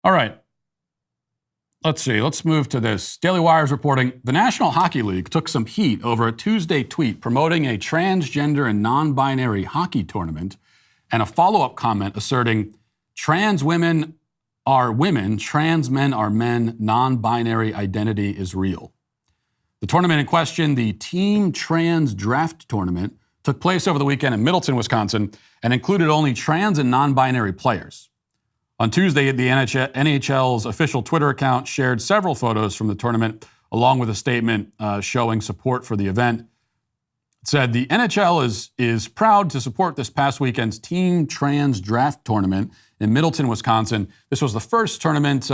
All right. Let's see. Let's move to this. Daily Wire is reporting the National Hockey League took some heat over a Tuesday tweet promoting a transgender and non-binary hockey tournament and a follow-up comment asserting trans women are women, trans men are men, non-binary identity is real. The tournament in question, the Team Trans Draft Tournament, took place over the weekend in Middleton, Wisconsin, and included only trans and non-binary players. On Tuesday, the NHL's official Twitter account shared several photos from the tournament, along with a statement showing support for the event. It said, the NHL is proud to support this past weekend's Team Trans Draft Tournament in Middleton, Wisconsin. This was the first tournament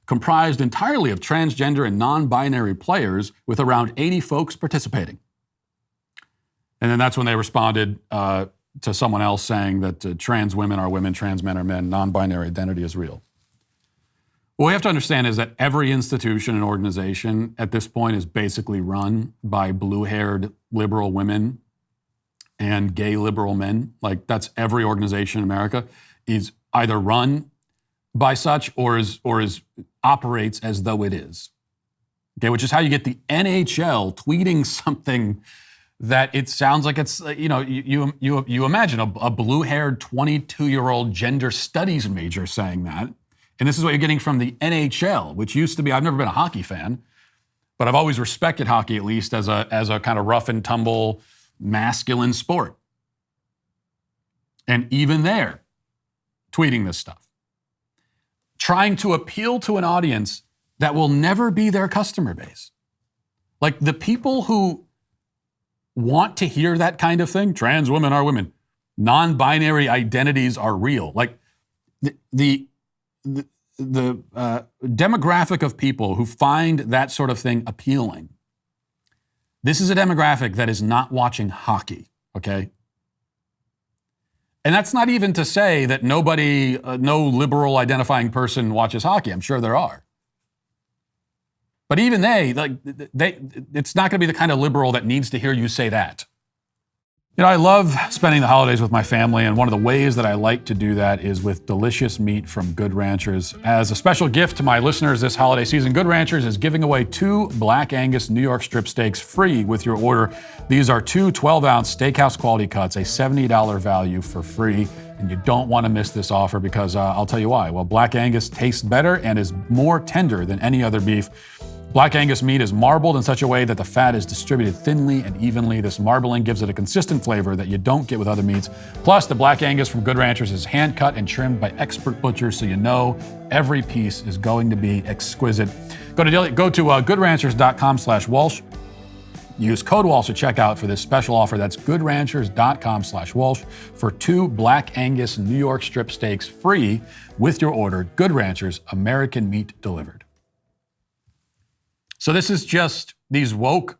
comprised entirely of transgender and non-binary players, with around 80 folks participating. And then that's when they responded to someone else saying that trans women are women, trans men are men, non-binary identity is real. What we have to understand is that every institution and organization at this point is basically run by blue-haired liberal women and gay liberal men. Like, that's every organization in America is either run by such or operates as though it is. Okay, which is how you get the NHL tweeting something that it sounds like it's, you imagine a blue-haired 22-year-old gender studies major saying that. And this is what you're getting from the NHL, which used to be, I've never been a hockey fan, but I've always respected hockey, at least as a kind of rough and tumble masculine sport. And even they're tweeting this stuff, trying to appeal to an audience that will never be their customer base. Like, the people who want to hear that kind of thing, trans women are women, non-binary identities are real. Like, the demographic of people who find that sort of thing appealing, this is a demographic that is not watching hockey, okay? And that's not even to say that no liberal identifying person watches hockey. I'm sure there are. But even they, it's not going to be the kind of liberal that needs to hear you say that. You know, I love spending the holidays with my family, and one of the ways that I like to do that is with delicious meat from Good Ranchers. As a special gift to my listeners this holiday season, Good Ranchers is giving away 2 Black Angus New York strip steaks free with your order. These are 2 12-ounce steakhouse quality cuts, a $70 value for free. And you don't want to miss this offer because I'll tell you why. Well, Black Angus tastes better and is more tender than any other beef. Black Angus meat is marbled in such a way that the fat is distributed thinly and evenly. This marbling gives it a consistent flavor that you don't get with other meats. Plus, the Black Angus from Good Ranchers is hand cut and trimmed by expert butchers, so you know every piece is going to be exquisite. Go to goodranchers.com/Walsh. Use code Walsh at checkout for this special offer. That's goodranchers.com/Walsh for 2 Black Angus New York strip steaks free with your order. Good Ranchers, American meat delivered. So this is just these woke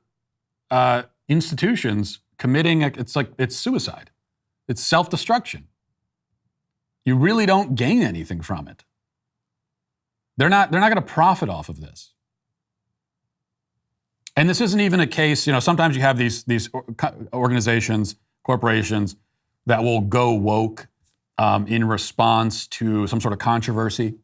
institutions committing, it's suicide. It's self-destruction. You really don't gain anything from it. They're not going to profit off of this. And this isn't even a case, sometimes you have these organizations, corporations that will go woke in response to some sort of controversy.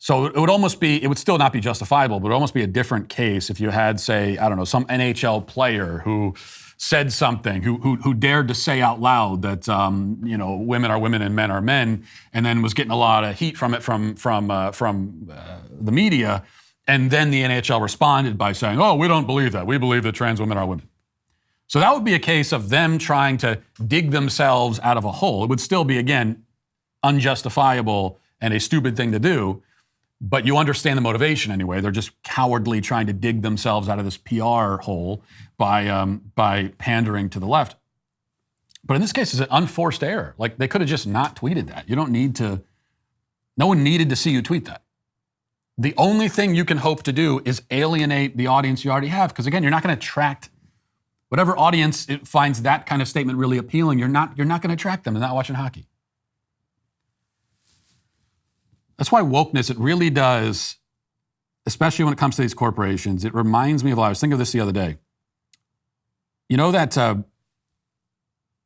So it would still not be justifiable, but it would almost be a different case if you had, say, I don't know, some NHL player who said something, who dared to say out loud that, women are women and men are men, and then was getting a lot of heat from it from the media. And then the NHL responded by saying, oh, we don't believe that. We believe that trans women are women. So that would be a case of them trying to dig themselves out of a hole. It would still be, again, unjustifiable and a stupid thing to do. But you understand the motivation anyway. They're just cowardly trying to dig themselves out of this PR hole by pandering to the left. But in this case, it's an unforced error. Like, they could have just not tweeted that. No one needed to see you tweet that. The only thing you can hope to do is alienate the audience you already have. Because again, you're not going to attract whatever audience finds that kind of statement really appealing. You're not going to attract them. They're not watching hockey. That's why wokeness, it really does, especially when it comes to these corporations, it reminds me of, I was thinking of this the other day. You know that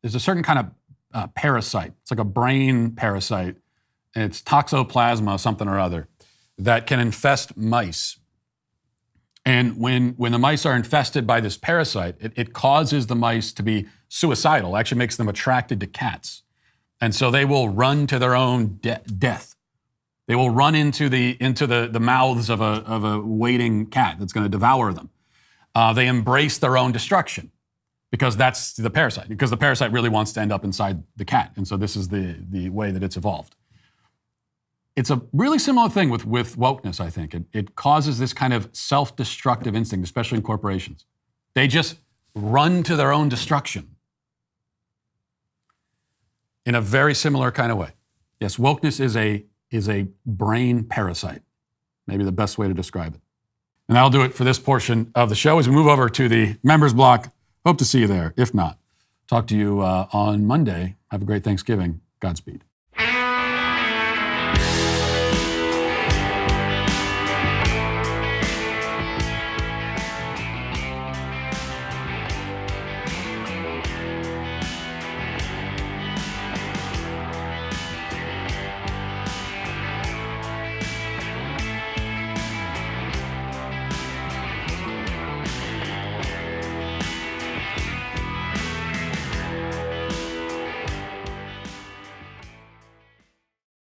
there's a certain kind of parasite. It's like a brain parasite It's toxoplasma, something or other, that can infest mice. And when the mice are infested by this parasite, it causes the mice to be suicidal. It actually makes them attracted to cats. And so they will run to their own death. They will run into the mouths of a waiting cat that's going to devour them. They embrace their own destruction because that's the parasite, because the parasite really wants to end up inside the cat. And so this is the way that it's evolved. It's a really similar thing with wokeness, I think. It causes this kind of self-destructive instinct, especially in corporations. They just run to their own destruction in a very similar kind of way. Yes, wokeness is a brain parasite, maybe the best way to describe it. And that'll do it for this portion of the show. As we move over to the members block, hope to see you there. If not, talk to you on Monday. Have a great Thanksgiving. Godspeed.